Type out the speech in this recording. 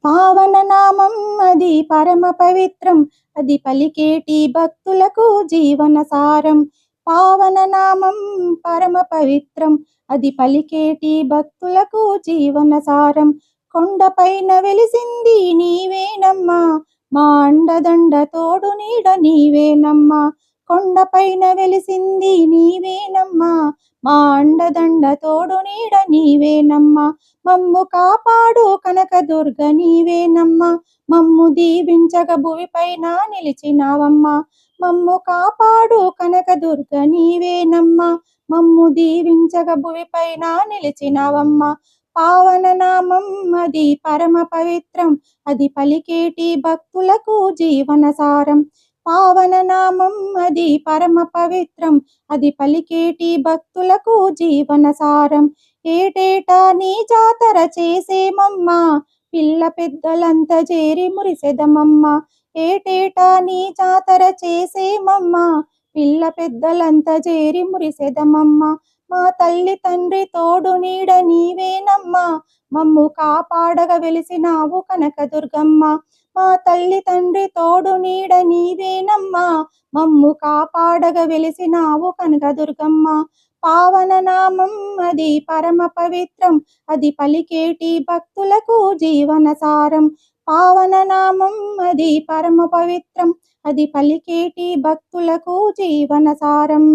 పావన నామం అది పరమ పవిత్రం, అది పలికేటి భక్తులకు జీవన సారం. పావన నామం పరమ పవిత్రం, అది పలికేటి భక్తులకు జీవన సారం. కొండపైన వెలిసింది నీవేనమ్మా, మా అండదండ తోడు నీడ నీవేనమ్మా. కొండపైన వెలిసింది నీవేనమ్మా, మా అండదండ తోడు నీడ నీవేనమ్మా. మమ్ము కాపాడు కనకదుర్గ నీవేనమ్మా, మమ్ము దీవించగ భువిపైన నిలిచినావమ్మా. మమ్ము కాపాడు కనకదుర్గ నీవేనమ్మా, మమ్ము దీవించగ భువిపైన నిలిచినావమ్మా. పావన నామం అది పరమ పవిత్రం, అది పలికేటి భక్తులకు జీవన సారం. పావన నామం అది పరమ పవిత్రం, అది పలికేటి భక్తులకు జీవన సారం. ఏటేటా నీ జాతర చేసేమమ్మా, పిల్ల పెద్దలంతా చేరి మురిసెదమమ్మా. ఏటేటా నీ జాతర చేసేమమ్మా, పిల్ల పెద్దలంతా చేరి మురిసెదమమ్మా. మా తల్లి తండ్రి తోడు నీడ నీవేనమ్మా, మమ్ము కాపాడగ వెలిసినావు కనకదుర్గమ్మ. మా తల్లి తండ్రి తోడు నీడ నీవేనమ్మా, మమ్ము కాపాడగ వెలిసినావు కనకదుర్గమ్మ. పావన నామం అది పరమ పవిత్రం, అది పలికేటి భక్తులకు జీవన సారం. పావన నామం అది పరమ పవిత్రం, అది పలికేటి భక్తులకు జీవన సారం.